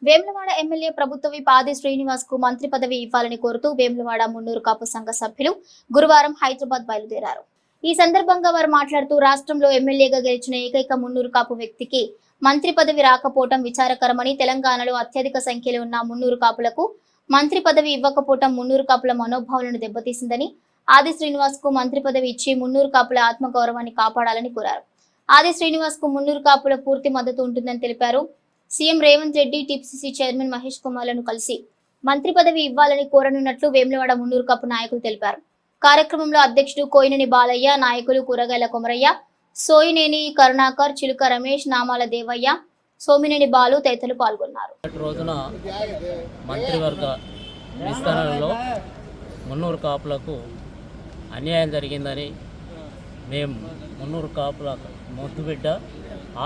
Vemulawada MLA ప్రభుత్వ whip ఆది శ్రీనివాస్ కు మంత్రి పదవి ఇవ్వాలని కోరుతూ వేములవాడ మున్నూరు కాపు సంఘ సభ్యులు గురువారం హైదరాబాద్ బయలుదేరారు. ఈ సందర్భంగా వారు మాట్లాడుతూ రాష్ట్రంలో ఎమ్మెల్యేగా గెలిచిన ఏకైక మున్నూరు కాపు వ్యక్తికి మంత్రి పదవి రాకపోవడం విచారకరమని, తెలంగాణలో అత్యధిక సంఖ్యలో ఉన్న మున్నూరు కాపులకు మంత్రి పదవి ఇవ్వకపోవడం మున్నూరు కాపుల మనోభావాలను దెబ్బతీసిందని, ఆది శ్రీనివాస్ కు మంత్రి పదవి ఇచ్చి మున్నూరు కాపుల ఆత్మగౌరవాన్ని కాపాడాలని కోరారు. ఆది శ్రీనివాస్ కు మున్నూరు కాపుల పూర్తి మద్దతు ఉంటుందని తెలిపారు. CM Revanth Reddy TPCC chairman Mahesh కుమార్లను కలిసి మంత్రి పదవి ఇవ్వాలని కోరనున్నట్లు వేములవాడ మున్నూరు కాపు నాయకులు తెలిపారు. కార్యక్రమంలో అధ్యక్షుడు కోయినేని బాలయ్య, నాయకులు కూరగాయల కొమరయ్య, సోయినేని కరుణాకర్, చిలుక రమేష్, నామాల దేవయ్య, సోమినేని బాలు తదితరులు పాల్గొన్నారు. రోజున మంత్రివర్గ విస్తరణలో మున్నూరు కాపులకు అన్యాయం జరిగిందని మేము మున్నూరు కాపుల ముద్దుబిడ్డ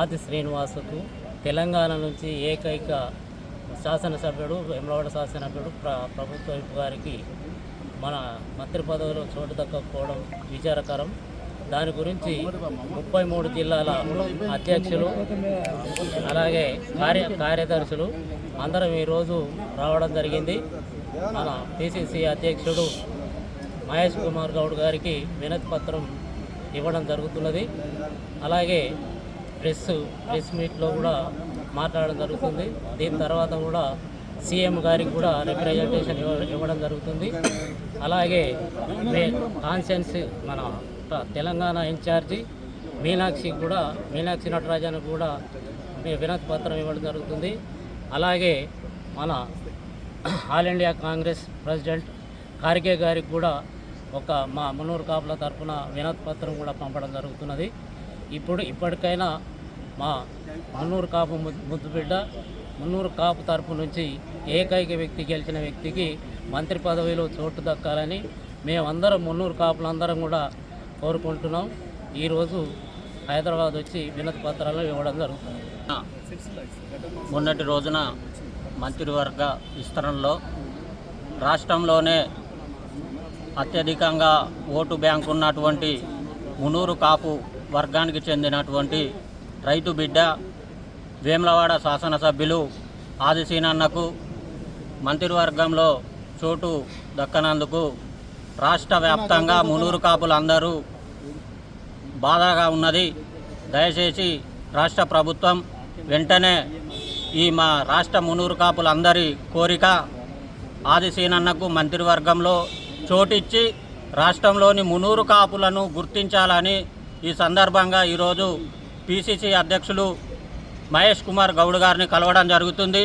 ఆది శ్రీనివాసుకు తెలంగాణ నుంచి ఏకైక శాసనసభ్యుడు, వేములవాడ శాసనసభ్యుడు ప్రభుత్వ విప్ గారికి మన మంత్రి పదవిలో చోటు దక్కకపోవడం విచారకరం. దాని గురించి 33 జిల్లాల అధ్యక్షులు అలాగే కార్యదర్శులు అందరం ఈరోజు రావడం జరిగింది. మన పిసిసి అధ్యక్షుడు మహేష్ కుమార్ గౌడ్ గారికి వినతి పత్రం ఇవ్వడం జరుగుతున్నది. అలాగే ప్రెస్ మీట్లో కూడా మాట్లాడడం జరుగుతుంది. దీని తర్వాత కూడా సీఎం గారికి కూడా రిప్రజెంటేషన్ ఇవ్వడం జరుగుతుంది. అలాగే కాన్సెన్స్ మన తెలంగాణ ఇన్ఛార్జి మీనాక్షి నటరాజన్ కూడా వినతి పత్రం ఇవ్వడం జరుగుతుంది. అలాగే మన all India Congress president Kharge గారికి కూడా మా మున్నూరు కాపుల తరఫున వినతి పత్రం కూడా పంపడం జరుగుతున్నది. ఇప్పటికైనా మా మున్నూరు కాపు ముద్దుబిడ్డ మున్నూరు కాపు తరపు నుంచి ఏకైక వ్యక్తి గెలిచిన వ్యక్తికి మంత్రి పదవిలో చోటు దక్కాలని మేమందరం మున్నూరు కాపులందరం కూడా కోరుకుంటున్నాం. ఈరోజు హైదరాబాద్ వచ్చి వినతి పత్రాలు ఇవ్వడం జరుగుతుంది. మొన్నటి రోజున మంత్రివర్గ విస్తరణలో రాష్ట్రంలోనే అత్యధికంగా ఓటు బ్యాంకు ఉన్నటువంటి మున్నూరు కాపు వర్గానికి చెందినటువంటి రైతు బిడ్డ వేములవాడ శాసనసభ్యులు ఆది శ్రీనన్నకు మంత్రివర్గంలో చోటు దక్కనందుకు రాష్ట్ర వ్యాప్తంగా మున్నూరు కాపులందరూ బాధగా ఉన్నది. దయచేసి రాష్ట్ర ప్రభుత్వం వెంటనే మా రాష్ట్ర మున్నూరు కాపులందరి కోరిక ఆది శ్రీనన్నకు మంత్రివర్గంలో చోటిచ్చి రాష్ట్రంలోని మున్నూరు కాపులను గుర్తించాలని ఈ సందర్భంగా ఈరోజు పిసిసి అధ్యక్షులు మహేష్ కుమార్ గౌడ్ గారిని కలవడం జరుగుతుంది.